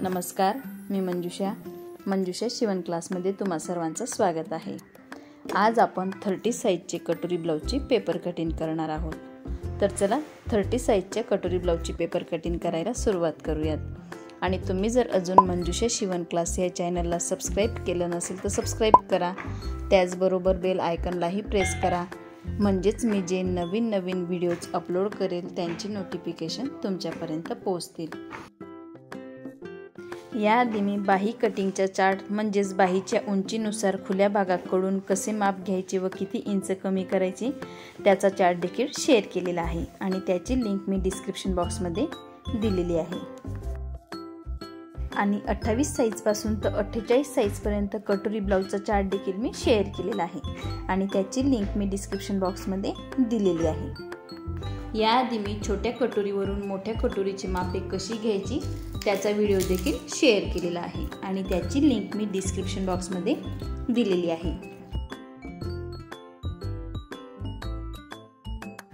नमस्कार, मी मंजुषा शिवण क्लासमध्ये तुम्हा सर्वांचं स्वागत आहे। आज आपण 30 साइजचे कटोरी ब्लाउजची पेपर कटिंग करणार आहोत। तर चला 30 साइजच्या कटोरी ब्लाउजची पेपर कटिंग करायला सुरुवात करूयात। आणि तुम्ही जर अजून मंजुषा शिवण क्लास या चॅनलला सबस्क्राइब केलं नसेल तर सबस्क्राइब करा। त्याचबरोबर बेल आयकॉनलाही प्रेस करा, म्हणजेच मी जे नवीन व्हिडिओज अपलोड करेल त्यांची नोटिफिकेशन तुमच्यापर्यंत पोहोचतील। याआधी मी बाही कटिंगचा चार्ट म्हणजेच बाहीच्या उंचीनुसार खुल्या भागाकडून कसे माप घ्यायचे व किती इंच कमी करायचे त्याचा चार्ट देखील शेअर केलेला आहे आणि त्याची लिंक मी डिस्क्रिप्शन बॉक्समध्ये दिलेली आहे। आणि 28 साइज पासून तर 48 साइज पर्यंत कटोरी ब्लाउजचा चार्ट देखील मी शेअर केलेला आहे आणि त्याची लिंक मी डिस्क्रिप्शन बॉक्समध्ये दिलेली आहे। याआधी मी छोट्या कटोरीवरून मोठ्या कटोरीची मापे कशी घ्यायची त्याचा व्हिडिओ देखील शेअर केलेला आहे आणि त्याची लिंक मी डिस्क्रिप्शन बॉक्समध्ये दिलेली आहे।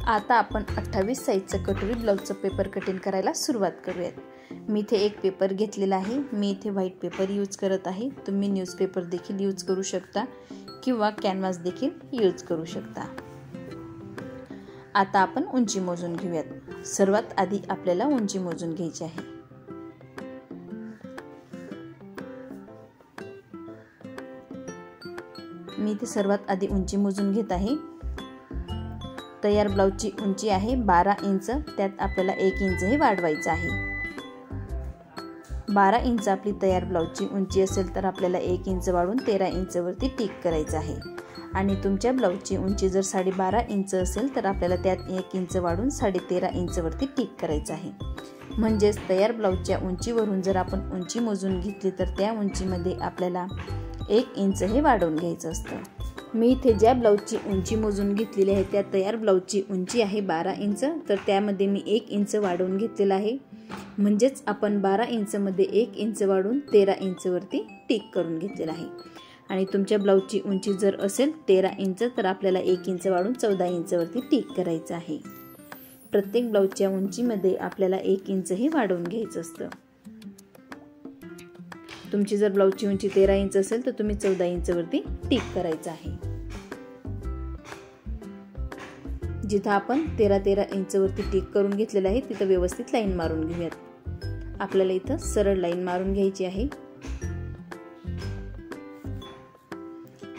आता आपण 28 साइजचा कटोरी ब्लाउजचा पेपर कटिंग करायला सुरुवात करूयात। मी इथे एक पेपर घेतलेला आहे। मी इथे व्हाईट पेपर यूज करत आहे। तुम्ही न्यूजपेपर देखील यूज करू शकता किंवा कॅनव्हास देखील यूज करू शकता। आता आपण उंची मोजून घेऊयात। सर्वात आधी आपल्याला उंची मोजून घ्यायची आहे। मी इथे सर्वात आधी उंची मोजून घेत आहे। तयार ब्लाउजची उंची आहे 12 इंच, त्यात आपल्याला 1 इंच हे वाढवायचं आहे। 12 इंच आपली तयार ब्लाउजची उंची असेल तर आपल्याला 1 इंच वाढवून 13 इंच वरती टिक करायचं आहे। आणि तुमच्या ब्लाउजची उंची जर 12.5 इंच असेल तर आपल्याला त्यात 1 इंच वाढवून 13.5 इंच वरती टिक करायचं आहे। म्हणजेच तयार ब्लाउजच्या उंचीवरून जर आपण उंची मोजून घेतली तर त्या उंचीमध्ये आपल्याला 1 इंच हे वाढवून घ्यायचं असतं। मी इथे ज्या ब्लाउजची उंची मोजून घेतलेली आहे त्या तयार ब्लाउजची उंची आहे 12 इंच, तर त्यामध्ये मी 1 इंच वाढवून घेतलेला आहे। म्हणजेच आपण 12 इंच मध्ये 1 इंच वाढवून 13 इंच वरती टिक करून घेतलेला आहे। आणि तुमच्या ब्लाउजची उंची जर असेल 13 इंच तर आपल्याला 1 इंच वाढवून 14 इंच वरती टिक करायचं आहे। प्रत्येक ब्लाउजच्या उंचीमध्ये आपल्याला 1 इंच हे वाढवून घ्यायचं असतं। तुमची जर ब्लाउजची उंची 13 इंच असेल तर तुम्ही 14 इंच वरती टिक करायचं आहे। जिथं आपण 13 इंच वरती टिक करून घेतलेलं आहे तिथं व्यवस्थित लाईन मारून घेऊयात। आपल्याला इथं सरळ लाईन मारून घ्यायची आहे।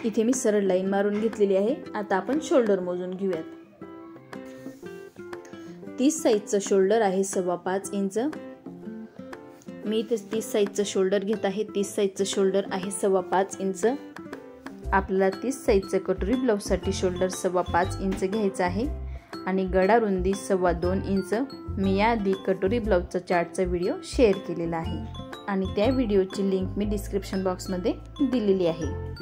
इथे मी सरळ लाईन मारून घेतलेली आहे। आता आपण शोल्डर मोजून घेऊयात। 30 साइजचं शोल्डर आहे 5.25 इंच। मी इथे 30 साइजचं शोल्डर घेत आहे। 30 साइजचं शोल्डर आहे 5.25 इंच। आपल्याला 30 साइजच्या कटोरी ब्लाउजसाठी शोल्डर 5.25 इंच घ्यायचं आहे आणि गळा रुंदी 2.25 इंच। मी याआधी कटोरी ब्लाउजचा चार्टचा व्हिडिओ शेअर केलेला आहे आणि त्या व्हिडिओची लिंक मी डिस्क्रिप्शन बॉक्समध्ये दिलेली आहे।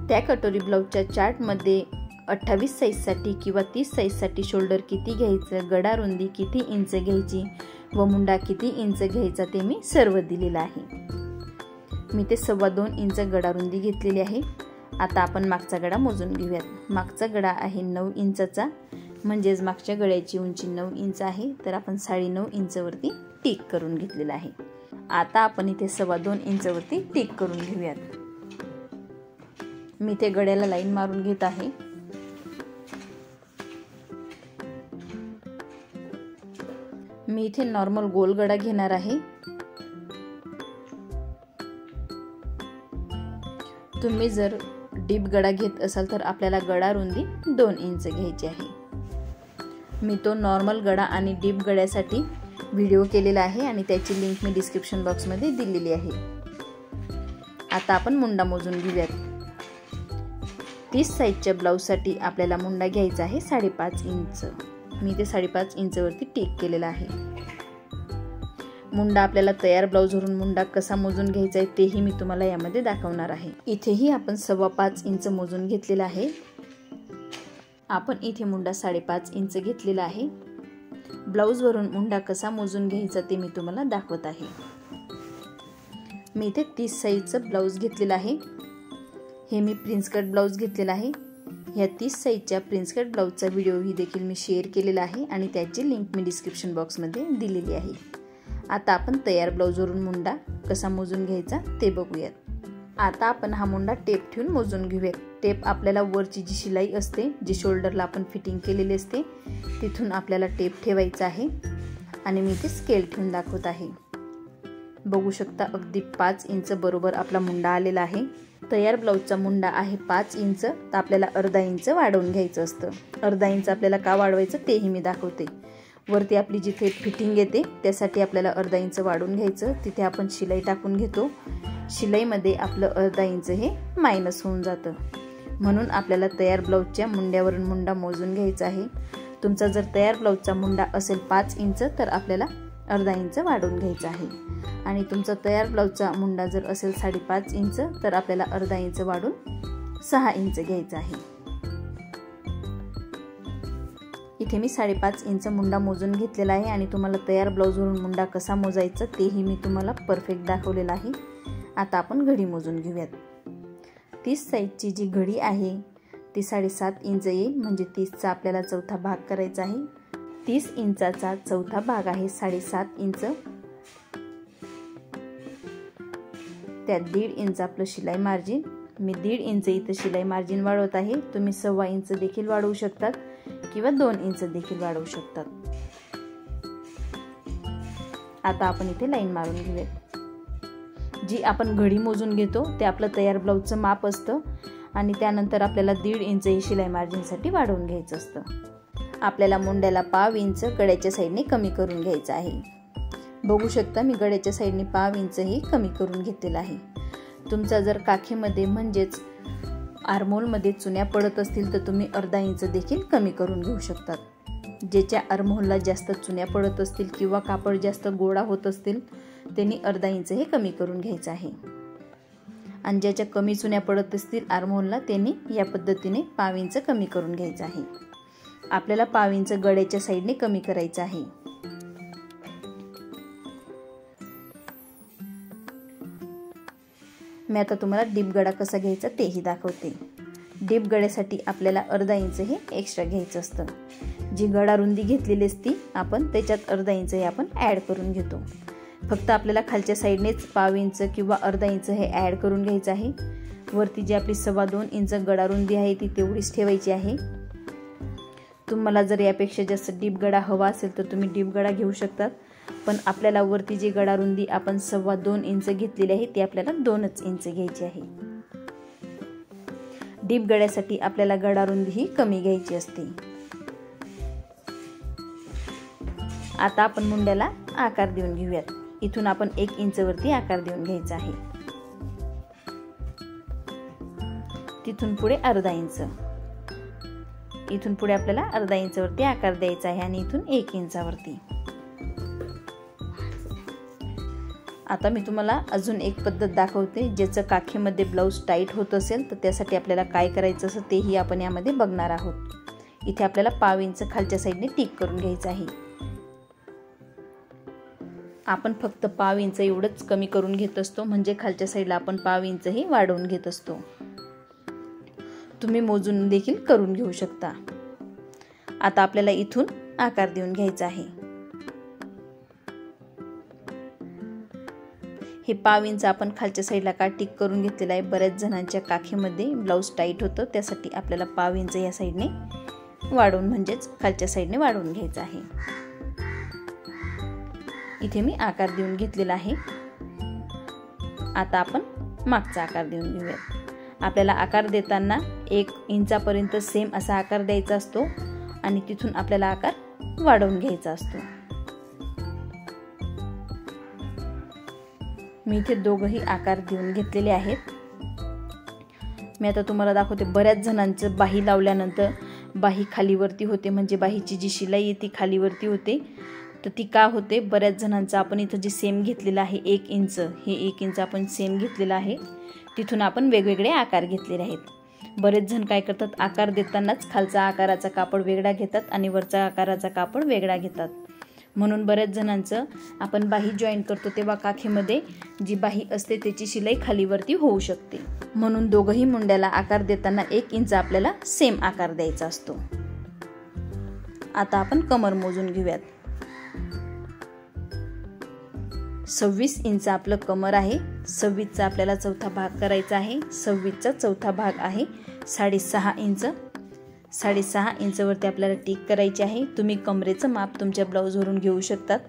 त्या कटोरी ब्लाउजच्या चार्टमध्ये 28 साइजसाठी किंवा 30 साइजसाठी शोल्डर किती घ्यायचं, गळा रुंदी किती इंच घ्यायची व मुंडा किती इंच घ्यायचा ते मी सर्व दिलेलं आहे। मी ते 2.25 इंच गळा रुंदी घेतलेली आहे। आता आपण मागचा गळा मोजून घेऊयात। मागचा गळा आहे 9 इंचाचा, म्हणजेच मागच्या गळ्याची उंची 9 इंच आहे, तर आपण 9.5 इंच वरती टिक करून घेतलेला आहे। आता आपण इथे 2.25 इंच वरती टिक करून घेऊयात। मी ते गळ्याला लाईन मारून घेत आहे। मी इथे नॉर्मल गोल गळा घेणार आहे। तुम्ही जर डीप गळा घेत असाल तर आपल्याला गळा रुंदी 2 इंच घ्यायची आहे। मी तो नॉर्मल गळा आणि डीप गळ्यासाठी व्हिडिओ केलेला आहे आणि त्याची लिंक मी डिस्क्रिप्शन बॉक्समध्ये दिलेली आहे। आता आपण मुंडा मोजून घेऊयात। 30 साइजच्या ब्लाउजसाठी आपल्याला मुंडा घ्यायचा आहे 5.5 इंच। मी ते 5.5 इंच वरती टिक केलेला आहे। मुंडा आपल्याला तयार ब्लाउजवरून मुंडा कसा मोजून घ्यायचा आहे तेही मी तुम्हाला यामध्ये दाखवणार आहे। इथेही आपण 5.25 इंच मोजून घेतलेला आहे। आपण इथे मुंडा 5.5 इंच घेतलेला आहे। ब्लाउजवरून मुंडा कसा मोजून घ्यायचा ते मी तुम्हाला दाखवत आहे। मी इथे 30 साइजचं ब्लाउज घेतलेला आहे। हे मी प्रिन्स कट ब्लाउज घेतलेला आहे। या 30 साइजच्या प्रिन्स कट ब्लाउजचा व्हिडिओ ही देखील मी शेअर केलेला आहे आणि त्याची लिंक मी डिस्क्रिप्शन बॉक्समध्ये दिलेली आहे। आता आपण तयार ब्लाऊजवरून मुंडा कसा मोजून घ्यायचा ते बघूयात। आता आपण हा मुंडा टेप ठेवून मोजून घेऊयात। टेप आपल्याला वरची जी शिलाई असते, जी शोल्डरला आपण फिटिंग केलेली असते, तिथून आपल्याला टेप ठेवायचा आहे आणि मी ते स्केल ठेवून दाखवत आहे। बघू शकता अगदी 5 इंच बरोबर आपला मुंडा आलेला आहे। तयार ब्लाऊजचा मुंडा आहे 5 इंच, तर आपल्याला अर्धा इंच वाढवून घ्यायचं असतं। अर्धा इंच आपल्याला का वाढवायचं तेही मी दाखवते। वरती आपली जिथे फिटिंग येते त्यासाठी आपल्याला अर्धा इंच वाढवून घ्यायचं। तिथे आपण शिलाई टाकून घेतो, शिलाईमध्ये आपलं अर्धा इंच हे मायनस होऊन जातं, म्हणून आपल्याला तयार ब्लाऊजच्या मुंड्यावरून मुंडा मोजून घ्यायचा आहे। तुमचा जर तयार ब्लाऊजचा मुंडा असेल 5 इंच तर आपल्याला अर्धा इंच वाढवून घ्यायचा आहे, आणि तुमचा तयार ब्लाऊजचा मुंडा जर असेल 5.5 इंच तर आपल्याला अर्धा इंच वाढून 6 इंच घ्यायचा आहे। इथे मी 5.5 इंच मुंडा मोजून घेतलेला आहे आणि तुम्हाला तयार ब्लाऊजवरून मुंडा कसा मोजायचा तेही मी तुम्हाला परफेक्ट दाखवलेला आहे। आता आपण घडी मोजून घेऊयात। 30 साईजची जी घडी आहे ती 7.5 इंच येईल, म्हणजे 30चा आपल्याला चौथा भाग करायचा आहे। 30 इंचाचा चौथा भाग आहे 7.5 इंच, त्यात 1.5 इंच आपलं शिलाई मार्जिन। मी 1.5 इंच इथं शिलाई मार्जिन वाढवत आहे, तुम्ही 1.25 इंच देखील वाढवू शकतात किंवा 2 इंच देखील वाढवू शकतात। आता आपण इथे लाईन मारून घेऊयात। जी आपण घडी मोजून घेतो ते आपलं तयार ब्लाऊजचं माप असतं, आणि त्यानंतर आपल्याला 1.5 इंच ही शिलाई मार्जिनसाठी वाढवून घ्यायचं असतं। आपल्याला मुंड्याला 1/2 इंच गळ्याच्या साईडने कमी करून घ्यायचं आहे। बघू शकता मी गळ्याच्या साईडने 1/2 इंच ही कमी करून घेतलेला आहे। तुमचा जर काखेमध्ये म्हणजेच आर्महोलमध्ये चुन्या पडत असतील तर तुम्ही अर्धा इंच देखील कमी करून घेऊ शकतात। ज्याच्या आर्महोलला जास्त चुन्या पडत असतील किंवा कापड जास्त गोळा होत असतील त्यांनी अर्धा इंच हे कमी करून घ्यायचं आहे, आणि ज्याच्या कमी चुन्या पडत असतील आर्महोलला त्यांनी या पद्धतीने 1/2 इंच कमी करून घ्यायचं आहे। आपल्याला 1/2 इंच गळ्याच्या साईडने कमी करायचं आहे। मी आता तुम्हाला डीप गळा कसा घ्यायचा तेही दाखवते। डीप गळ्यासाठी आपल्याला अर्धा इंच हे एक्स्ट्रा घ्यायचं असतं। जी गळा रुंदी घेतलेली असती आपण त्याच्यात अर्धा इंच हे आपण ॲड करून घेतो। फक्त आपल्याला खालच्या साईडनेच 1/2 इंच किंवा अर्धा इंच हे ॲड करून घ्यायचं आहे। वरती जी आपली 2.25 इंच गळा रुंदी आहे ती तेवढीच ठेवायची आहे। तुम्हाला जर यापेक्षा जास्त डीप गळा हवा असेल तर तुम्ही डीप गळा घेऊ शकतात, पण आपल्याला वरती जी गळा रुंदी आपण 2.25 इंच घेतलेली आहे ती आपल्याला 2 इंच घ्यायची आहे। डीप गळ्यासाठी आपल्याला गळा रुंदी ही कमी घ्यायची असते। आता आपण मुंड्याला आकार देऊन घेऊयात। इथून आपण 1 इंच वरती आकार देऊन घ्यायचा आहे, तिथून पुढे अर्धा इंच, इथून पुढे आपल्याला अर्धा इंच वरती आकार द्यायचा आहे, आणि इथून 1 इंचावरती। आता मी तुम्हाला अजून एक पद्धत दाखवते, ज्याचं काखेमध्ये ब्लाऊज टाईट होत असेल तर त्यासाठी आपल्याला काय करायचं असं तेही आपण यामध्ये बघणार आहोत। इथे आपल्याला 1/2 इंच खालच्या साईडने टिक करून घ्यायचं आहे। आपण फक्त 1/2 इंच एवढंच कमी करून घेत असतो, म्हणजे खालच्या साईडला आपण 1/2 इंच ही वाढवून घेत असतो। तुम्ही मोजून देखील करून घेऊ शकता। आता आपल्याला इथून आकार देऊन घ्यायचा आहे। हे 1/2 इंच आपण खालच्या साईडला का टिक करून घेतलेला आहे, बऱ्याच जणांच्या काखेमध्ये ब्लाऊज टाईट होतं त्यासाठी आपल्याला 1/2 इंच या साईडने वाढवून म्हणजेच खालच्या साईडने वाढवून घ्यायचं आहे। इथे मी आकार देऊन घेतलेला आहे। आता आपण मागचा आकार देऊन घेऊयात। आपल्याला आकार देताना 1 इंचापर्यंत सेम असा आकार द्यायचा असतो, आणि तिथून आपल्याला आकार वाढवून घ्यायचा असतो। मी इथे दोघंही आकार देऊन घेतलेले आहेत। मी आता तुम्हाला दाखवते, बऱ्याच जणांचं बाही लावल्यानंतर बाही खालीवरती होते, म्हणजे बाहीची जी शिलाई आहे ती खालीवरती होते, तर ती का होते? बऱ्याच जणांचं आपण इथं जे सेम घेतलेलं आहे 1 इंच, हे 1 इंच आपण सेम घेतलेलं आहे, तिथून आपण वेगवेगळे आकार घेतलेले आहेत। बरेच जण काय करतात, आकार देतानाच खालचा आकाराचा कापड वेगळा घेतात आणि वरचा आकाराचा कापड वेगळा घेतात, म्हणून बऱ्याच जणांचं आपण बाही जॉईन करतो तेव्हा काखेमध्ये जी बाही असते त्याची शिलाई खालीवरती होऊ शकते, म्हणून दोघंही मुंड्याला आकार देताना 1 इंच आपल्याला सेम आकार द्यायचा असतो। आता आपण कमर मोजून घेऊयात। 26 इंच आपलं कमर आहे. 26चा आपल्याला चौथा भाग करायचा आहे. 26चा चौथा भाग आहे 6.5 इंच. 6.5 इंचवरती आपल्याला टिक करायची आहे. तुम्ही कमरेचं माप तुमच्या ब्लाऊजवरून घेऊ शकतात.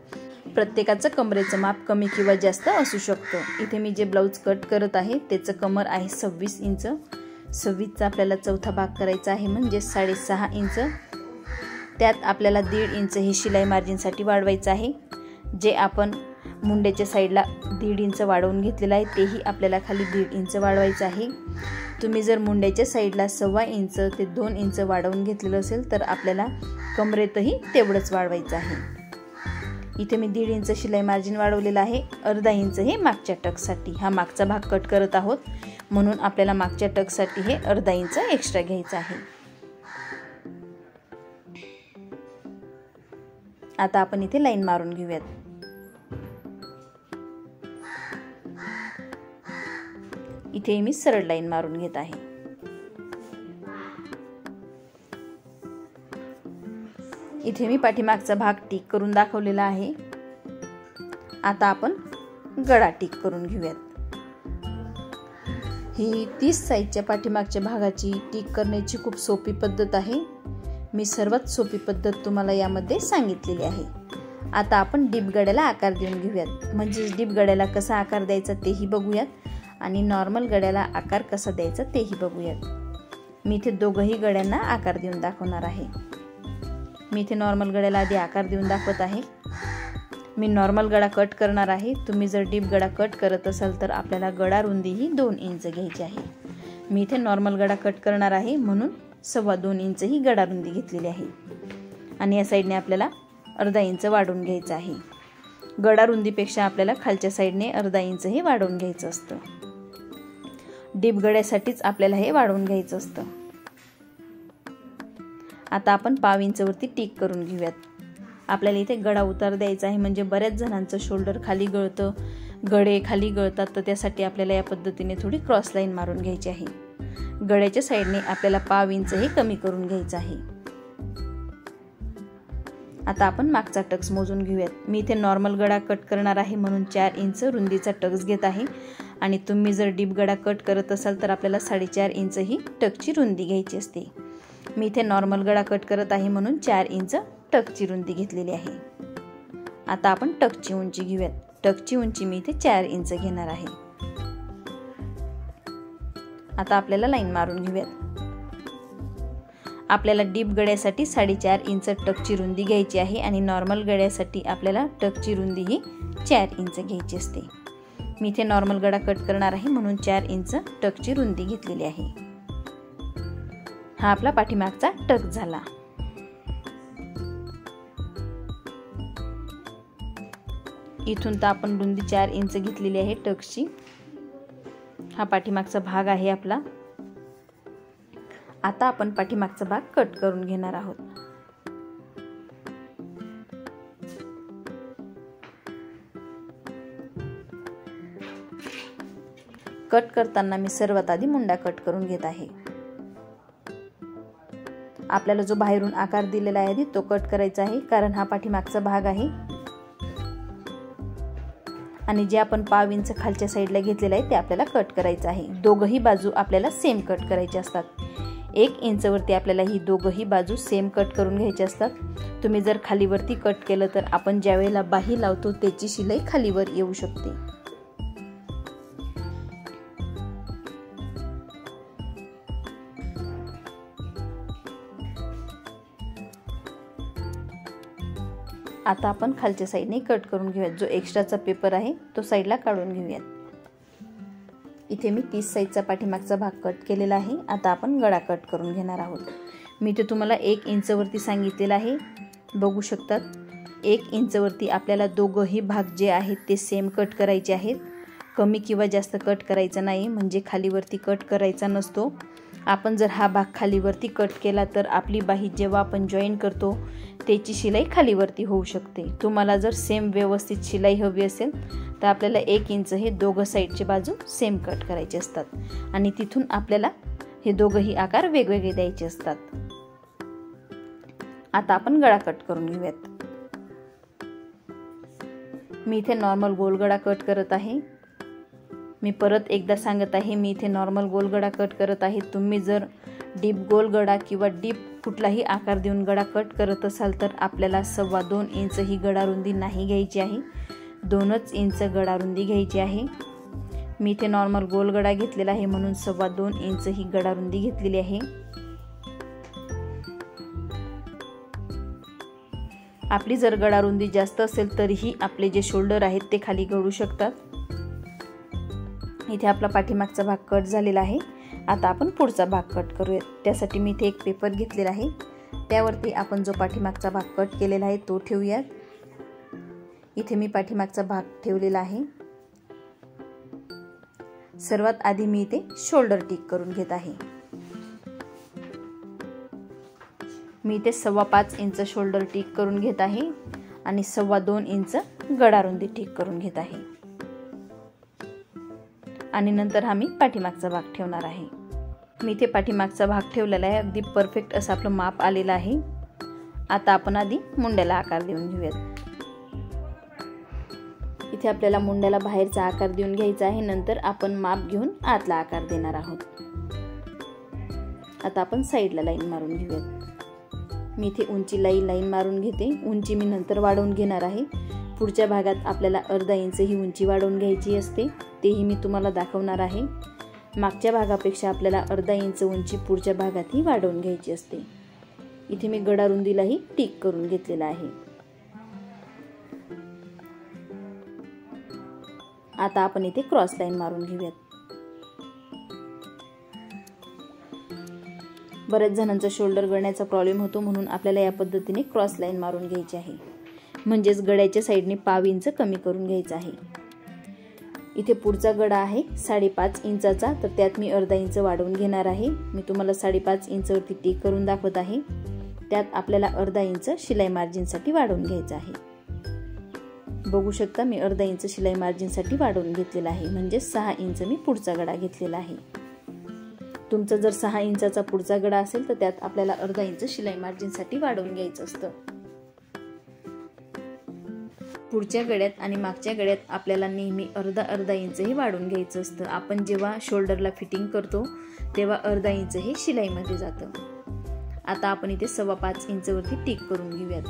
प्रत्येकाचं कमरेचं माप कमी किंवा जास्त असू शकतं. इथे मी जे ब्लाऊज कट करत आहे त्याचं कमर आहे 26 इंच. 26चा आपल्याला चौथा भाग करायचा आहे म्हणजे 6.5 इंच. त्यात आपल्याला 1.5 इंच हे शिलाई मार्जिनसाठी वाढवायचं आहे. जे आपण मुंड्याच्या साईडला 1.5 इंच वाढवून घेतलेलं आहे तेही आपल्याला खाली 1.5 इंच वाढवायचं आहे. तुम्ही जर मुंड्याच्या साईडला 1.25 इंच ते 2 इंच वाढवून घेतलेलं असेल तर आपल्याला कमरेतही तेवढंच वाढवायचं आहे. इथे मी 1.5 इंच शिलाई मार्जिन वाढवलेलं आहे. अर्धा इंच हे मागच्या टक्ससाठी, हा मागचा भाग कट करत आहोत म्हणून आपल्याला मागच्या टक्ससाठी हे अर्धा इंच एक्स्ट्रा घ्यायचं आहे. आता आपण इथे लाईन मारून घेऊयात. इथे मी सरळ लाईन मारून घेत आहे. इथे मी पाठीमागचा भाग टिक करून दाखवलेला आहे. आता आपण गळा टिक करून घेऊयात. ही 30 साईजच्या पाठीमागच्या भागाची टिक करण्याची खूप सोपी पद्धत आहे. मी सर्वात सोपी पद्धत तुम्हाला यामध्ये सांगितलेली आहे. आता आपण डीप गळ्याला आकार देऊन घेऊयात. म्हणजे डीप गळ्याला कसा आकार द्यायचा तेही बघूयात आणि नॉर्मल गळ्याला आकार कसा द्यायचा तेही बघूयात. मी इथे दोघंही गळ्यांना आकार देऊन दाखवणार आहे. मी इथे नॉर्मल गळ्याला आधी आकार देऊन दाखवत आहे. मी नॉर्मल गळा कट करणार आहे. तुम्ही जर डीप गळा कट करत असाल तर आपल्याला गळा रुंदी ही 2 इंच घ्यायची आहे. मी इथे नॉर्मल गळा कट करणार आहे म्हणून 2.25 इंच ही गळा रुंदी घेतलेली आहे. आणि या साईडने आपल्याला अर्धा इंच वाढवून घ्यायचं आहे. गळा रुंदीपेक्षा आपल्याला खालच्या साईडने अर्धा इंच हे वाढवून घ्यायचं असतं. डीप गळ्यासाठीच आपल्याला हे वाढवून घ्यायचं असतं. आता आपण 1/2 इंचवरती टिक करून घेऊयात. आपल्याला इथे गळा उतार द्यायचा आहे म्हणजे बऱ्याच जणांचं शोल्डर खाली गळतं, गळे खाली गळतात, तर त्यासाठी आपल्याला या पद्धतीने थोडी क्रॉस लाईन मारून घ्यायची आहे. गळ्याच्या साईडने आपल्याला 1/2 इंच हे कमी करून घ्यायचं आहे. आता आपण मागचा टक्स मोजून घेऊयात. मी इथे नॉर्मल गळा कट करणार आहे म्हणून 4 इंच रुंदीचा टक्स घेत आहे. आणि तुम्ही जर डीप गळा कट करत असाल तर आपल्याला 4.5 इंच ही टक्सची रुंदी घ्यायची असते. मी इथे नॉर्मल गळा कट करत आहे म्हणून 4 इंच टक्सची रुंदी घेतलेली आहे. आता आपण टक्सची उंची घेऊयात. टक्सची उंची मी इथे 4 इंच घेणार आहे. आता आपल्याला लाईन मारून घेऊयात. आपल्याला डीप गळ्यासाठी 4.5 इंच टक्सची रुंदी घ्यायची आहे आणि नॉर्मल गळ्यासाठी आपल्याला टक्सची रुंदी ही 4 इंच घ्यायची असते. मी इथे नॉर्मल गळा कट करणार आहे म्हणून 4 इंच टक्सची रुंदी घेतलेली आहे. हा आपला पाठीमागचा टक झाला. इथून तर आपण रुंदी 4 इंच घेतलेली आहे टक्सची. हा पाठीमागचा भाग आहे आपला. आता आपण पाठीमागचा भाग कट करून घेणार आहोत. कट करताना मी सर्वात आधी मुंडा कट करून घेत आहे. आपल्याला जो बाहेरून आकार दिलेला आहे आधी तो कट करायचा आहे कारण हा पाठीमागचा भाग आहे. आणि जे आपण 1/2 इंच खालच्या साईडला घेतलेला आहे ते आपल्याला कट करायचं आहे. दोघही बाजू आपल्याला सेम कट करायचे असतात. 1 इंचवरती आपल्याला ही दोघही बाजू सेम कट करून घ्यायची असतात. तुम्ही जर खालीवरती कट केलं तर आपण ज्या वेळेला बाही लावतो त्याची शिलाई खालीवर येऊ शकते. आता आपण खालच्या साईडने कट करून घेऊयात. जो एक्स्ट्राचा पेपर आहे तो साईडला काढून घेऊयात. इथे मी 30 साईजचा पाठीमागचा भाग कट केलेला आहे. आता आपण गळा कट करून घेणार आहोत. मी ते तुम्हाला 1 इंचवरती सांगितलेलं आहे, बघू शकतात. 1 इंचवरती आपल्याला दोघंही भाग जे आहेत ते सेम कट करायचे आहेत. कमी किंवा जास्त कट करायचा नाही, म्हणजे खालीवरती कट करायचा नसतो. आपण जर हा भाग खालीवरती कट केला तर आपली बाही जेव्हा आपण जॉईन करतो त्याची शिलाई खालीवरती होऊ शकते. तुम्हाला जर सेम व्यवस्थित शिलाई हवी असेल तर आपल्याला 1 इंच हे दोघं साईडचे बाजू सेम कट para असतात आणि तिथून आपल्याला हे दोघंही आकार वेगवेगळे द्यायचे असतात. आता आपण गळा कट करून घेऊयात. मी इथे नॉर्मल गोलगडा कट करत आहे। मी परत एकदा सांगत आहे, मी इथे नॉर्मल गोलगडा कट करत आहे। तुम्ही जर डीप गोलगडा किंवा डीप कुठलाही आकार देऊन गडा कट करत असाल तर आपल्याला 2.25 इंच ही गडा रुंदी नाही घ्यायची आहे, 2 इंच गडा रुंदी घ्यायची आहे। मी इथे नॉर्मल गोलगडा घेतलेला आहे म्हणून 2.25 इंच ही गडा रुंदी घेतलेली आहे। आपली जर गडा रुंदी जास्त असेल तरीही आपले जे शोल्डर आहेत ते खाली घडू शकतात। इथे आपला पाठीमागचा भाग कट झालेला आहे। आता आपण पुढचा भाग कट करूया। त्यासाठी मी इथे एक पेपर घेतलेला आहे, त्यावरती आपण जो पाठीमागचा भाग कट केलेला आहे तो ठेवूयात। इथे मी पाठीमागचा भाग ठेवलेला आहे। सर्वात आधी मी इथे शोल्डर टिक करून घेत आहे। मी इथे 5.25 इंच शोल्डर टिक करून घेत आहे आणि 2.25 इंच गडा रुंदी टिक करून घेत आहे आणि नंतर हा मी पाठीमागचा भाग ठेवणार आहे। मी इथे पाठीमागचा भाग ठेवलेला आहे, अगदी परफेक्ट असं आपलं माप आलेलं आहे। आता आपण आधी मुंड्याला आकार देऊन घेऊयात। इथे आपल्याला मुंड्याला बाहेरचा आकार देऊन घ्यायचा आहे, नंतर आपण माप घेऊन आतला आकार देणार आहोत। आता आपण साईडला लाईन मारून घेऊयात। मी इथे उंची लाईन मारून घेते। उंची मी नंतर वाढवून घेणार आहे। पुढच्या भागात आपल्याला अर्धा इंच ही उंची वाढवून घ्यायची असते, तेही मी तुम्हाला दाखवणार आहे। मागच्या भागापेक्षा आपल्याला अर्धा इंच उंची पुढच्या भागातही वाढवून घ्यायची असते। इथे मी गडा रुंदीलाही टिक करून घेतलेला आहे। आता आपण इथे क्रॉस लाईन मारून घेऊयात। बरेच जणांचा शोल्डर गळण्याचा प्रॉब्लेम होतो म्हणून आपल्याला या पद्धतीने क्रॉस लाईन मारून घ्यायची आहे, म्हणजेच गड्याच्या साईडने 1.25 इंच कमी करून घ्यायचा आहे। इथे पुढचा गडा आहे 5.5 इंचाचा, तर त्यात मी अर्धा इंच वाढवून घेणार आहे। मी तुम्हाला 5.5 इंचवरती टिक करून दाखवत आहे। त्यात आपल्याला अर्धा इंच शिलाई मार्जिनसाठी वाढवून घ्यायचा आहे। बघू शकता मी अर्धा इंच शिलाई मार्जिनसाठी वाढवून घेतलेला आहे, म्हणजे 6 इंच मी पुढचा गडा घेतलेला आहे। तुमचा जर 6 इंचाचा पुढचा गडा असेल तर त्यात आपल्याला अर्धा इंच शिलाई मार्जिनसाठी वाढवून घ्यायचं असतं। पुढच्या गड्यात आणि मागच्या गड्यात आपल्याला नेहमी अर्धा इंचही वाढवून घ्यायचं असतं। आपण जेव्हा शोल्डरला फिटिंग करतो तेव्हा अर्धा इंच हे शिलाईमध्ये जातं। आता आपण इथे 5.25 इंचवरती टिक करून घेऊयात,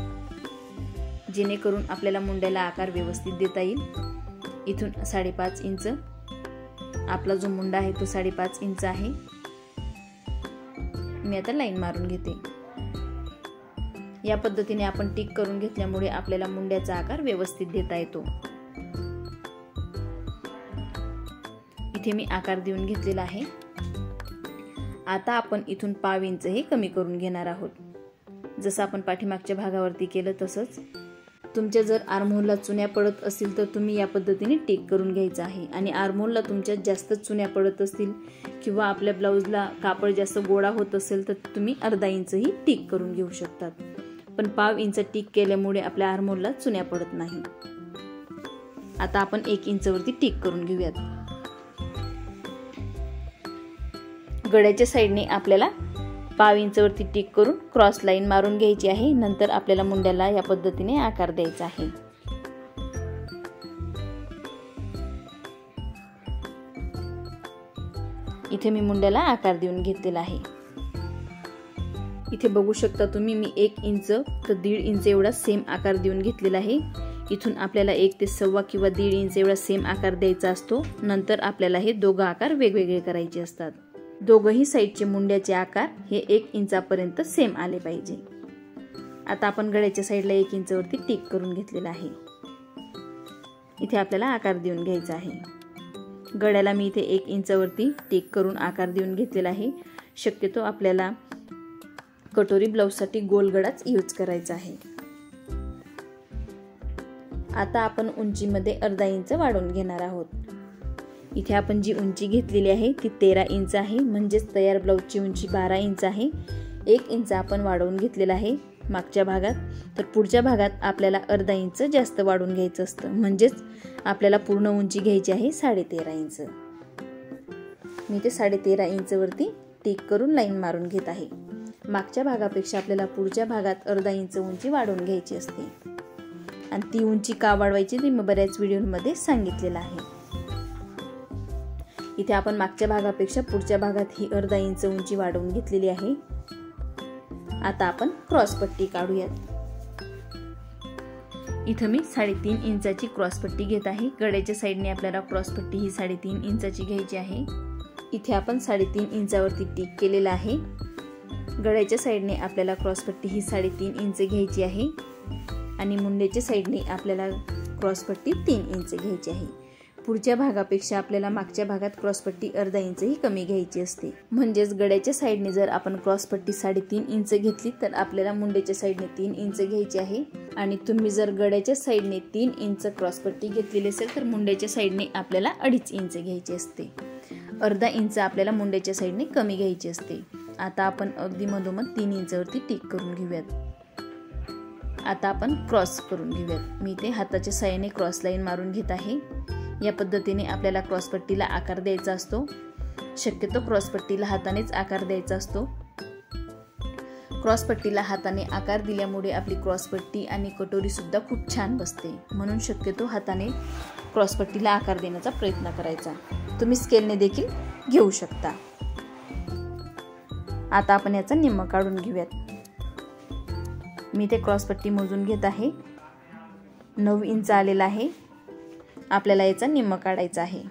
जेणेकरून आपल्याला मुंड्याला आकार व्यवस्थित देता येईल। इथून 5.5 इंच आपला जो मुंडा आहे तो 5.5 इंच आहे। मी आता लाईन मारून घेते। या पद्धतीने आपण टिक करून घेतल्यामुळे आपल्याला मुंड्याचा आकार व्यवस्थित देता येतो। इथे मी आकार देऊन घेतलेला आहे। आता आपण इथून 1.25 इंच हे कमी करून घेणार आहोत। जसं आपण पाठीमागच्या भागावरती केलं तसंच। तुमच्या जर आर्महोलला चुन्या पडत असतील तर तुम्ही या पद्धतीने टिक करून घ्यायचं आहे, आणि आर्महोलला तुमच्या जास्त चुन्या पडत असतील किंवा आपल्या ब्लाउजला कापड जास्त गोळा होत असेल तर तुम्ही अर्धा इंच ही टिक करून घेऊ शकतात, पण 1.25 इंच टिक केल्यामुळे आपल्या आर्महोलला चुन्या पडत नाही। आता आपण 1 इंचवरती टिक करून घेऊयात। गड्याच्या साईडने आपल्याला 1.25 इंचवरती टिक करून क्रॉस लाईन मारून घ्यायची आहे। नंतर आपल्याला मुंड्याला या पद्धतीने आकार द्यायचा आहे। इथे मी मुंड्याला आकार देऊन घेतलेला आहे। इथे बघू शकता तुम्ही मी 1 इंच तर 1.5 इंच एवढा सेम आकार देऊन घेतलेला आहे। इथून आपल्याला 1 ते 1.25 किंवा 1.5 इंच एवढा सेम आकार द्यायचा असतो। नंतर आपल्याला हे दोघं आकार वेगवेगळे करायचे असतात। दोघही साईडचे मुंड्याचे आकार हे 1 इंचापर्यंत सेम आले पाहिजे। आता आपण गळ्याच्या साईडला 1 इंचवरती टिक करून घेतलेला आहे। इथे आपल्याला आकार देऊन घ्यायचा आहे। गळ्याला मी इथे 1 इंचवरती टिक करून आकार देऊन घेतलेला आहे। शक्यतो आपल्याला कटोरी ब्लाउजसाठी गोल गडाच यूज करायचा आहे। आता आपण उंचीमध्ये अर्धा इंच वाढवून घेणार आहोत। इथे आपण जी उंची घेतलेली आहे ती 13 इंच आहे, म्हणजेच तयार ब्लाउजची उंची 12 इंच आहे। 1 इंच आपण वाढवून घेतलेला आहे मागच्या भागात, तर पुढच्या भागात आपल्याला अर्धा इंच जास्त वाढवून घ्यायचं असतं, म्हणजेच आपल्याला पूर्ण उंची घ्यायची आहे 13.5 इंच। मी ते 13.5 इंचवरती टिक करून लाईन मारून घेत आहे। मागच्या भागापेक्षा आपल्याला पुढच्या भागात अर्धा इंच उंची वाढवून घ्यायची असते आणि ती उंची का वाढवायची ते मी बऱ्याच व्हिडिओमध्ये सांगितलेलं आहे. इथे आपण मागच्या भागापेक्षा पुढच्या भागात ही अर्धा इंच उंची वाढवून घेतलेली आहे. आता आपण क्रॉस पट्टी काढूयात. इथं मी 3.5 इंचाची क्रॉस पट्टी घेत आहे. गळ्याच्या साईडने आपल्याला क्रॉस पट्टी ही 3.5 इंचाची घ्यायची आहे. इथे आपण 3.5 इंचावरती टिक केलेला आहे. गळ्याच्या साईडने आपल्याला क्रॉस पट्टी ही 3.5 इंच घ्यायची आहे आणि मुंड्याच्या साईडने आपल्याला क्रॉस पट्टी 3 इंच घ्यायची आहे. पुढच्या भागापेक्षा आपल्याला मागच्या भागात क्रॉस पट्टी अर्धा इंच ही कमी घ्यायची असते. म्हणजेच गळ्याच्या साईडने जर आपण क्रॉस पट्टी 3.5 इंच घेतली तर आपल्याला मुंड्याच्या साईडने 3 इंच घ्यायची आहे. आणि तुम्ही जर गळ्याच्या साईडने 3 इंच क्रॉस पट्टी घेतलेली असेल तर मुंड्याच्या साईडने आपल्याला 2.5 इंच घ्यायची असते. अर्धा इंच आपल्याला मुंड्याच्या साईडने कमी घ्यायची असते. आता आपण अगदी मधोमध 3 इंचावरती टिक करून घेऊयात. आता आपण क्रॉस करून घेऊयात. मी इथे हाताच्या साहाय्याने क्रॉस लाईन मारून घेत आहे. या पद्धतीने आपल्याला क्रॉस पट्टीला आकार द्यायचा असतो. शक्यतो क्रॉस पट्टीला हातानेच आकार द्यायचा असतो. क्रॉस पट्टीला हाताने आकार दिल्यामुळे आपली क्रॉस पट्टी आणि कटोरी सुद्धा खूप छान बसते. म्हणून शक्यतो हाताने क्रॉस पट्टीला आकार देण्याचा प्रयत्न करायचा. तुम्ही स्केलने देखील घेऊ शकता. आता आपण याचा निम्मा काढून घेऊयात. मी ते क्रॉस पट्टी मोजून घेत आहे. 9 इंच आलेला आहे. आपल्याला याचा निम्मा काढायचा आहे.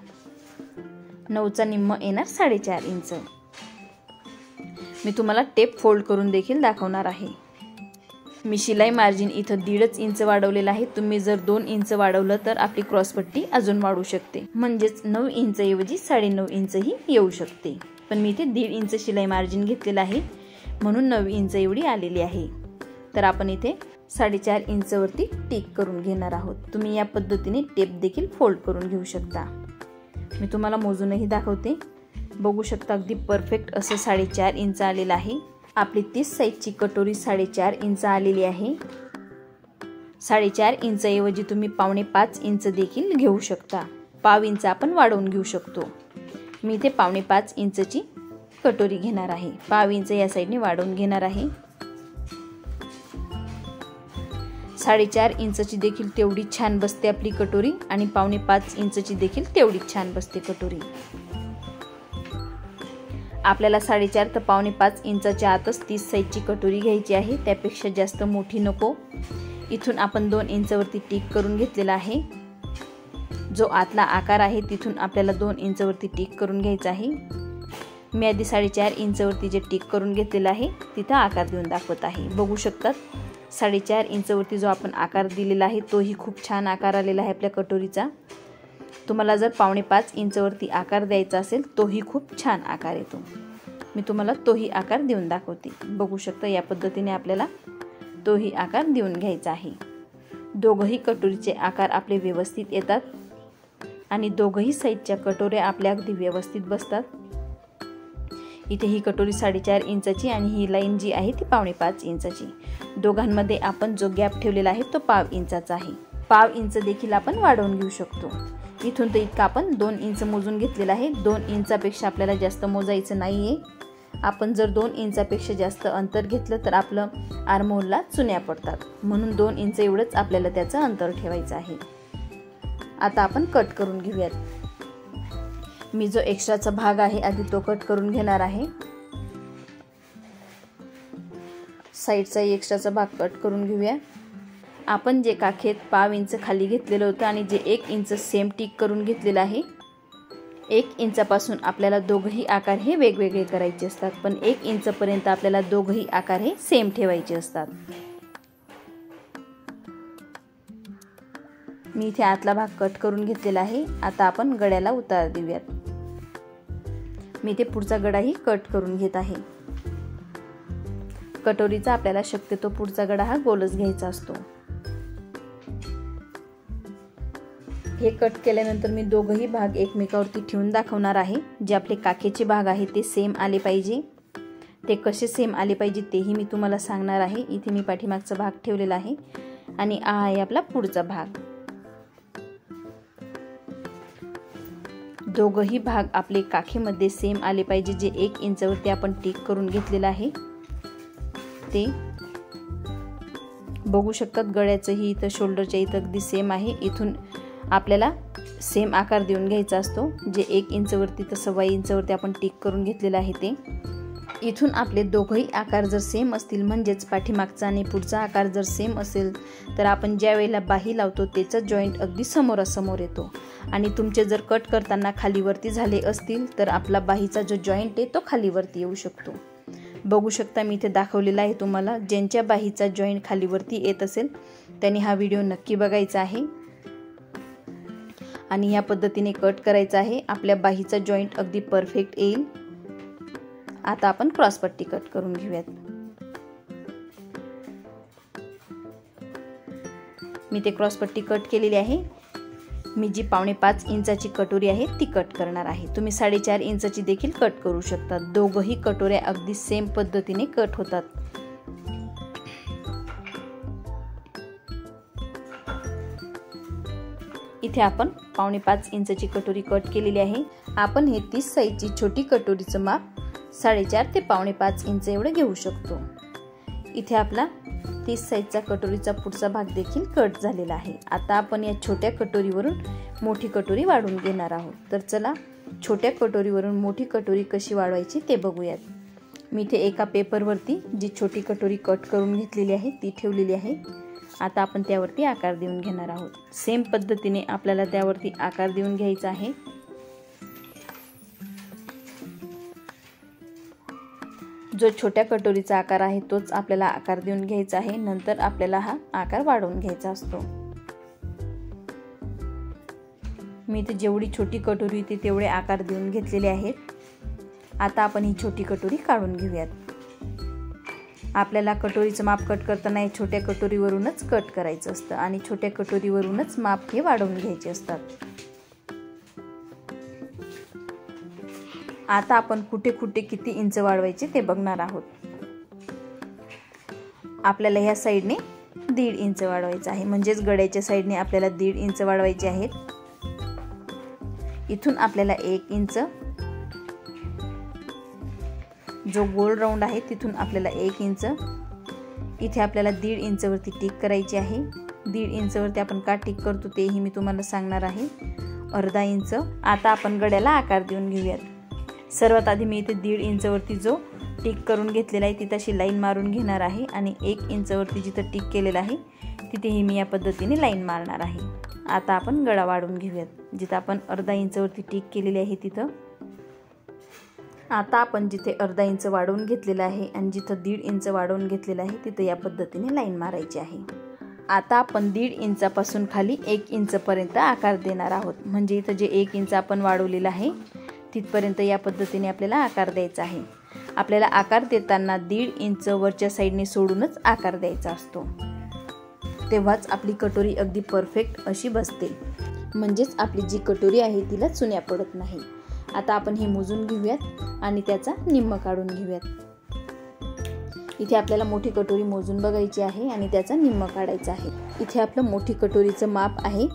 9चा निम्मा येणार 4.5 इंच. मी तुम्हाला टेप फोल्ड करून देखील दाखवणार आहे. मी शिलाई मार्जिन इथं 1.5 इंच वाढवलेलं आहे. तुम्ही जर 2 इंच वाढवलं तर आपली क्रॉस पट्टी अजून वाढू शकते. म्हणजेच 9 इंच ऐवजी 9.5 इंच ही येऊ शकते. पण मी इथे 1.5 इंच शिलाई मार्जिन घेतलेलं आहे म्हणून 9 इंच एवढी आलेली आहे. तर आपण इथे 4.5 इंचवरती टिक करून घेणार आहोत. तुम्ही या पद्धतीने टेप देखील फोल्ड करून घेऊ शकता. मी तुम्हाला मोजूनही दाखवते. बघू शकता अगदी परफेक्ट असं 4.5 इंच आलेलं आहे. आपली 30 साईजची कटोरी 4.5 इंच आलेली आहे. 4.5 इंच ऐवजी तुम्ही 4.5 इंच देखील घेऊ शकता. 1/2 इंच आपण वाढवून घेऊ शकतो. मी इथे 4.5 इंचची कटोरी घेणार आहे. 1/2 इंच या साईडने वाढवून घेणार आहे. 4.5 इंचची देखील तेवढी छान बसते आपली कटोरी आणि 4.5 इंचची देखील तेवढी छान बसते कटोरी. आपल्याला 4.5 ते 4.5 इंचाच्या आतच 30 साईजची कटोरी घ्यायची आहे. त्यापेक्षा जास्त मोठी नको. इथून आपण 2 इंचवरती टिक करून घेतलेला आहे. जो आतला आकार आहे तिथून आपल्याला 2 इंचवरती टिक करून घ्यायचा आहे. मी आधी 4.5 इंचवरती जे टिक करून घेतलेला आहे तिथं आकार देऊन दाखवत आहे. बघू शकतात 4.5 इंचवरती जो आपण आकार दिलेला आहे तोही खूप छान आकार आलेला आहे आपल्या कटोरीचा. तुम्हाला जर 4.5 इंचवरती आकार द्यायचा असेल तोही खूप छान आकार येतो. मी तुम्हाला तोही आकार देऊन दाखवते. बघू शकता या पद्धतीने आपल्याला तोही आकार देऊन घ्यायचा आहे. दोघंही कटोरीचे आकार आपले व्यवस्थित येतात आणि दोघंही साईजच्या कटोऱ्या आपल्या अगदी व्यवस्थित बसतात. इथे ही कटोरी 4.5 इंचाची आणि ही लाईन जी आहे ती 4.5 इंचाची. दोघांमध्ये आपण जो गॅप ठेवलेला आहे तो 1/2 इंचाचा आहे. 1/2 इंच देखील आपण वाढवून घेऊ शकतो. इथून तर इतका आपण 2 इंच मोजून घेतलेला आहे. 2 इंचापेक्षा आपल्याला जास्त मोजायचं नाहीये. आपण जर 2 इंचापेक्षा जास्त अंतर घेतलं तर आपलं आर्महोलला चुन्या पडतात. म्हणून 2 इंच एवढंच आपल्याला त्याचं अंतर ठेवायचं आहे. आता आपण कट करून घेऊयात. मी जो एक्स्ट्राचा भाग आहे आधी तो कट करून घेणार आहे. साईडचा एक्स्ट्राचा भाग कट करून घेऊया. आपण जे काखेत 1/2 इंच खाली घेतलेलं होतं आणि जे 1 इंच सेम टिक करून घेतलेलं आहे. 1 इंचापासून आपल्याला दोघंही आकार हे वेगवेगळे करायचे असतात. पण 1 इंचपर्यंत आपल्याला दोघंही आकार हे सेम ठेवायचे असतात. मी इथे आतला भाग कट करून घेतलेला आहे. आता आपण गळ्याला उतार देऊयात. मी इथे पुढचा गडाही कट करून घेत आहे. कटोरीचा आपल्याला शक्यतो पुढचा गडा हा गोलच घ्यायचा असतो. हे कट केल्यानंतर मी दोघंही भाग एकमेकावरती ठेवून दाखवणार आहे. जे आपले काखेचे भाग आहे ते सेम आले पाहिजे. ते कसे सेम आले पाहिजे तेही मी तुम्हाला सांगणार आहे. इथे मी पाठीमागचा भाग ठेवलेला आहे आणि हा आहे आपला पुढचा भाग. दोघंही भाग आपले काखेमध्ये सेम आले पाहिजे. जे 1 इंचावरती आपण टिक करून घेतलेला आहे ते बघू शकतात गळ्याचंही इथं शोल्डरच्या इथं अगदी सेम आहे. इथून आपल्याला सेम आकार देऊन घ्यायचा असतो. जे 1 इंचवरती तर 1.25 इंचवरती आपण टिक करून घेतलेलं आहे ते. इथून आपले दोघंही आकार जर सेम असतील, म्हणजेच पाठीमागचा आणि पुढचा आकार जर सेम असेल, तर आपण ज्या वेळेला बाही लावतो त्याचा जॉईंट अगदी समोरासमोर येतो. आणि तुमचे जर कट करताना खालीवरती झाले असतील तर आपला बाहीचा जो जॉईंट आहे तो खालीवरती येऊ शकतो. बघू शकता मी इथे दाखवलेला आहे तुम्हाला. ज्यांच्या बाहीचा जॉईंट खालीवरती येत असेल त्यांनी हा व्हिडिओ नक्की बघायचा आहे आणि ह्या पद्धतीने कट करायचा आहे. आपल्या बाहीचा जॉईंट अगदी परफेक्ट येईल. आता आपण क्रॉस पट्टी कट करून घेऊयात. मी ते क्रॉस पट्टी कट केलेली आहे. मी जी 5.25 इंचाची कटोरी आहे ती कट करणार आहे. तुम्ही 4.5 इंचाची देखील कट करू शकता. दोघंही कटोऱ्या अगदी सेम पद्धतीने कट होतात. इथे आपण 5.25 इंचाची कटोरी कट केलेली आहे. आपण हे 30 साईजची छोटी कटोरीचं माप 4.5 ते 5.25 इंच एवढं घेऊ शकतो. इथे आपला 30 साईजचा कटोरीचा पुढचा भाग देखील कट झालेला आहे. आता आपण या छोट्या कटोरीवरून मोठी कटोरी वाढवून घेणार आहोत. तर चला छोट्या कटोरीवरून मोठी कटोरी कशी वाढवायची ते बघूयात. मी इथे एका पेपरवरती जी छोटी कटोरी कट करून घेतलेली आहे ती ठेवलेली आहे. आता आपण त्यावरती आकार देऊन घेणार आहोत. सेम पद्धतीने आपल्याला त्यावरती आकार देऊन घ्यायचा आहे. जो छोट्या कटोरीचा आकार आहे तोच आपल्याला आकार देऊन घ्यायचा आहे. नंतर आपल्याला हा आकार वाढवून घ्यायचा असतो. मी इथे जेवढी छोटी कटोरी होती तेवढे आकार देऊन घेतलेले आहेत. आता आपण ही छोटी कटोरी काढून घेऊयात. आपल्याला कटोरीचं माप कट करताना या छोट्या कटोरीवरूनच कट करायचं असतं आणि छोट्या कटोरीवरूनच माप हे वाढवून घ्यायचे असतात. आता आपण कुठे कुठे किती इंच वाढवायचे ते बघणार आहोत. आपल्याला ह्या साईडने 1.5 इंच वाढवायचं आहे. म्हणजेच गळ्याच्या साईडने आपल्याला 1.5 इंच वाढवायचे आहेत. इथून आपल्याला 1 इंच, जो गोल राऊंड आहे तिथून आपल्याला 1 इंच. इथे आपल्याला 1.5 इंचवरती टिक करायची आहे. 1.5 इंचवरती आपण का टिक करतो तेही मी तुम्हाला सांगणार आहे. अर्धा इंच. आता आपण गळ्याला आकार देऊन घेऊयात. सर्वात आधी मी इथे 1.5 इंचवरती जो टिक करून घेतलेला आहे तिथे अशी लाईन मारून घेणार आहे आणि 1 इंचवरती जिथं टिक केलेलं आहे तिथेही मी या पद्धतीने लाईन मारणार आहे. आता आपण गळा वाढवून घेऊयात. जिथं आपण अर्धा इंचवरती टिक केलेली आहे तिथं. आता आपण जिथे अर्धा इंच वाढवून घेतलेलं आहे आणि जिथं 1.5 इंच वाढवून घेतलेलं आहे तिथं या पद्धतीने लाईन मारायची आहे. आता आपण 1.5 इंचापासून खाली 1 इंचपर्यंत आकार देणार आहोत. म्हणजे इथं जे 1 इंच आपण वाढवलेलं आहे तिथपर्यंत या पद्धतीने आपल्याला आकार द्यायचा आहे. आपल्याला आकार देताना 1.5 इंच वरच्या साईडने सोडूनच आकार द्यायचा असतो. तेव्हाच आपली कटोरी अगदी परफेक्ट अशी बसते. म्हणजेच आपली जी कटोरी आहे तिला चुन्या पडत नाही. आता आपण हे मोजून घेऊयात आणि त्याचा निम्म काढून घेऊयात. इथे आपल्याला मोठी कटोरी मोजून बघायची आहे आणि त्याचा निम्म काढायचा आहे. इथे आपलं मोठी कटोरीचं माप आहे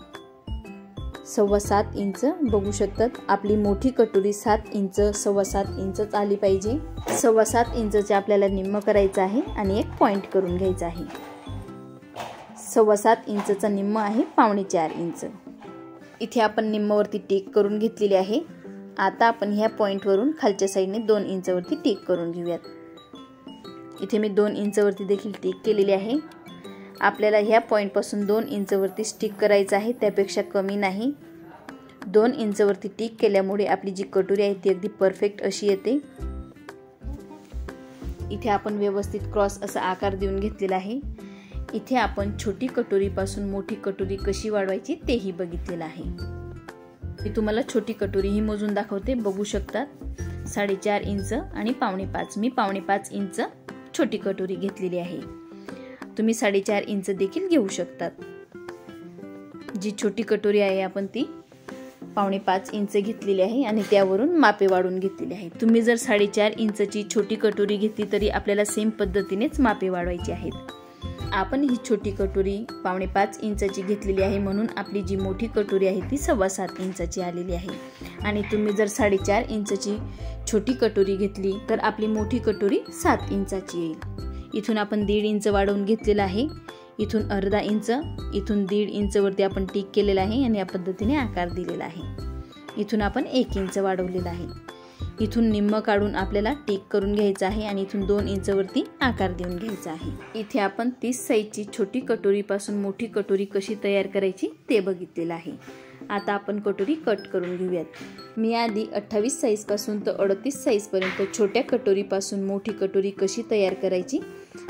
7.25 इंच. बघू शकतात आपली मोठी कटोरी 7 इंच 7.25 इंचच आली पाहिजे. 7.25 इंचचे आपल्याला निम्म करायचं आहे आणि एक पॉइंट करून घ्यायचा आहे. 7.25 इंचचा निम्म आहे 4.25 इंच. इथे आपण निम्मवरती टिक करून घेतलेली आहे. आता आपण ह्या पॉइंटवरून खालच्या साईडने 2 इंचवरती टिक करून घेऊयात. इथे मी 2 इंचवरती देखील टिक केलेली आहे. आपल्याला ह्या पॉइंटपासून 2 इंचवरती टिक करायचं आहे, त्यापेक्षा कमी नाही. 2 इंचवरती टिक केल्यामुळे आपली जी कटोरी आहे ती अगदी परफेक्ट अशी येते. इथे आपण व्यवस्थित क्रॉस असा आकार देऊन घेतलेला आहे. इथे आपण छोटी कटोरीपासून मोठी कटोरी कशी वाढवायची तेही बघितलेलं आहे. मी तुम्हाला छोटी कटोरी ही मोजून दाखवते. बघू शकतात 4.5 इंच आणि 5.25. मी 5.25 इंच छोटी कटोरी घेतलेली आहे. तुम्ही 4.5 इंच देखील घेऊ शकतात. जी छोटी कटोरी आहे आपण ती 5.25 इंच घेतलेली आहे आणि त्यावरून मापे वाढवून घेतलेली आहे. तुम्ही जर 4.5 इंचची छोटी कटोरी घेतली तरी आपल्याला सेम पद्धतीनेच मापे वाढवायची आहेत. आपण ही छोटी कटोरी 5.25 इंचाची घेतलेली आहे म्हणून आपली जी मोठी कटोरी आहे ती 7.25 इंचाची आलेली आहे. आणि तुम्ही जर 4.5 इंचाची छोटी कटोरी घेतली तर आपली मोठी कटोरी 7 इंचाची येईल. इथून आपण 1.5 इंच वाढवून घेतलेला आहे. इथून अर्धा इंच, इथून 1.5 इंचवरती आपण टिक केलेला आहे आणि या पद्धतीने आकार दिलेला आहे. इथून आपण 1 इंच वाढवलेला आहे. इथून निम्म काढून आपल्याला टिक करून घ्यायचं आहे आणि इथून 2 इंचवरती आकार देऊन घ्यायचा आहे. इथे आपण 30 साईजची छोटी कटोरीपासून मोठी कटोरी कशी तयार करायची ते बघितलेलं आहे. आता आपण कटोरी कट करून घेऊयात. मी आधी 28 साईजपासून तर 38 साईजपर्यंत छोट्या कटोरीपासून मोठी कटोरी कशी तयार करायची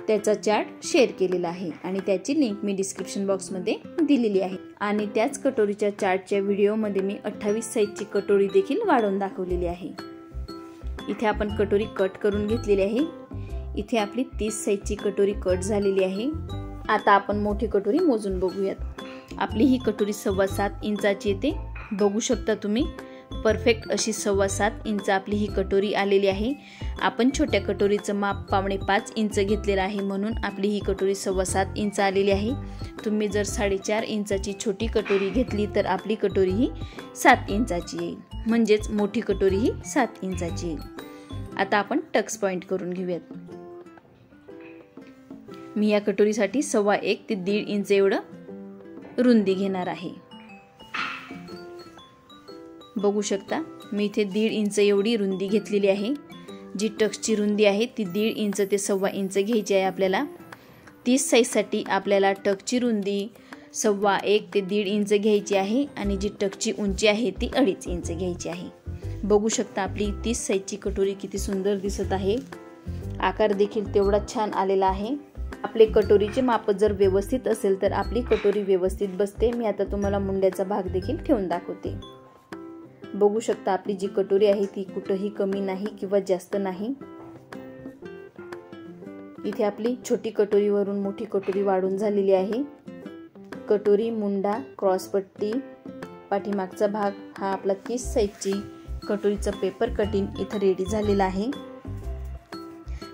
त्याचा चार्ट शेअर केलेला आहे आणि त्याची लिंक मी डिस्क्रिप्शन बॉक्समध्ये दिलेली आहे. आणि त्याच कटोरीच्या चार्टच्या व्हिडिओमध्ये मी 28 साईजची कटोरी देखील वाढवून दाखवलेली आहे. इथे आपण कटोरी कट करून घेतलेली आहे. इथे आपली 30 साईजची कटोरी कट झालेली आहे. आता आपण मोठी कटोरी मोजून बघूयात. आपली ही कटोरी 7.25 इंचाची येते. बघू शकता तुम्ही परफेक्ट अशी 7.25 इंच आपली ही कटोरी आलेली आहे. आपण छोट्या कटोरीचं माप 5.5 इंच घेतलेलं आहे म्हणून आपली ही कटोरी 7.25 इंच आलेली आहे. तुम्ही जर 4.5 इंचाची छोटी कटोरी घेतली तर आपली कटोरी ही 7 इंचाची येईल, म्हणजेच मोठी कटोरी ही 7 इंचाची येईल. आता आपण टक्स पॉइंट करून घेऊयात. मी या कटोरीसाठी 1.25 ते 1.5 इंच एवढं रुंदी घेणार आहे. बघू शकता मी इथे 1.5 इंच एवढी रुंदी घेतलेली आहे. जी टक्सची रुंदी आहे ती 1.5 इंच ते 1.25 इंच घ्यायची आहे आपल्याला. 30 साईजसाठी आपल्याला टक्सची रुंदी 1.25 ते 1.5 इंच घ्यायची आहे आणि जी टक्सची उंची आहे ती 2.5 इंच घ्यायची आहे. बघू शकता आपली 30 साईजची कटोरी किती सुंदर दिसत आहे. आकार देखील तेवढा छान आलेला आहे. आपले कटोरीचे माप जर व्यवस्थित असेल तर आपली कटोरी व्यवस्थित बसते. मी आता तुम्हाला मुंड्याचा भाग देखील ठेवून दाखवते. बघू शकता आपली जी कटोरी आहे ती कुठेही कमी नाही किंवा जास्त नाही. इथे आपली छोटी कटोरीवरून मोठी कटोरी वाढून झालेली आहे. कटोरी, मुंडा, क्रॉसपट्टी, पाठीमागचा भाग हा आपला 30 साईजची कटोरीचा पेपर कटिंग इथं रेडी झालेला आहे.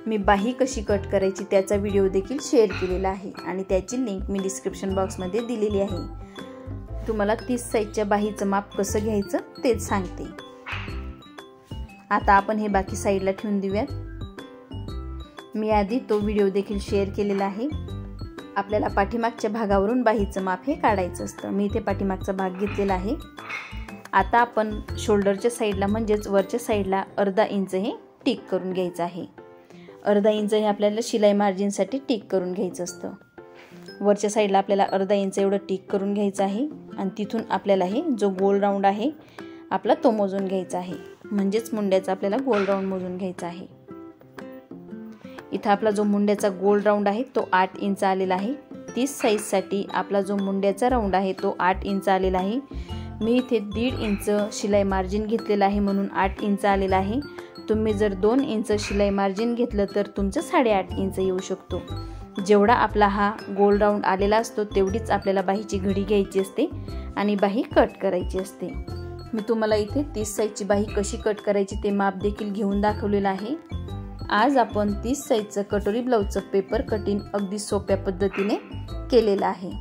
मी बाही कशी कट करायची त्याचा व्हिडिओ देखील शेअर केलेला आहे आणि त्याची लिंक मी डिस्क्रिप्शन बॉक्समध्ये दिलेली आहे. तुम्हाला 30 साईजच्या बाहीचं माप कसं घ्यायचं तेच सांगते. आता आपण हे बाकी साईडला ठेवून देऊयात. मी आधी तो व्हिडिओ देखील शेअर केलेला आहे. आपल्याला पाठीमागच्या भागावरून बाहीचं माप हे काढायचं असतं. मी इथे पाठीमागचा भाग घेतलेला आहे. आता आपण शोल्डरच्या साईडला म्हणजेच वरच्या साईडला अर्धा इंच हे टिक करून घ्यायचं आहे. अर्धा इंच हे आपल्याला शिलाई मार्जिनसाठी टिक करून घ्यायचं असतं. वरच्या साईडला आपल्याला अर्धा इंच एवढं टिक करून घ्यायचं आहे आणि तिथून आपल्याला हे जो गोल राऊंड आहे आपला तो मोजून घ्यायचा आहे. म्हणजेच मुंड्याचा आपल्याला गोल राऊंड मोजून घ्यायचा आहे. इथं आपला जो मुंड्याचा गोल राऊंड आहे तो 8 इंच आलेला आहे. 30 साईजसाठी आपला जो मुंड्याचा राऊंड आहे तो 8 इंच आलेला आहे. मी इथे 1.5 इंच शिलाई मार्जिन घेतलेलं आहे म्हणून 8 इंच आलेला आहे. तुम्ही जर 2 इंच शिलाई मार्जिन घेतलं तर तुमचं 8.5 इंच येऊ शकतो. जेवढा आपला हा गोल राऊंड आलेला असतो तेवढीच आपल्याला बाहीची घडी घ्यायची असते आणि बाही कट करायची असते. मी तुम्हाला इथे 30 साईजची बाही कशी कट करायची ते माप देखील घेऊन दाखवलेलं आहे. आज आपण 30 साईजचं कटोरी ब्लाऊजचं पेपर कटिंग अगदी सोप्या पद्धतीने केलेलं आहे.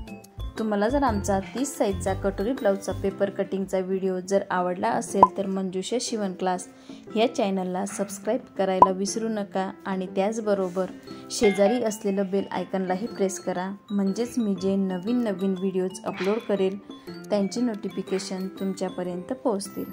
तुम्हाला जर आमचा 30 साईजचा कटोरी ब्लाऊजचा पेपर कटिंगचा व्हिडिओ जर आवडला असेल तर मंजुषा शिवण क्लास ह्या चॅनलला सबस्क्राईब करायला विसरू नका आणि त्याचबरोबर शेजारी असलेलं बेल आयकॉनलाही प्रेस करा. म्हणजेच मी जे नवीन व्हिडिओज अपलोड करेल त्यांची नोटिफिकेशन तुमच्यापर्यंत पोहोचतील.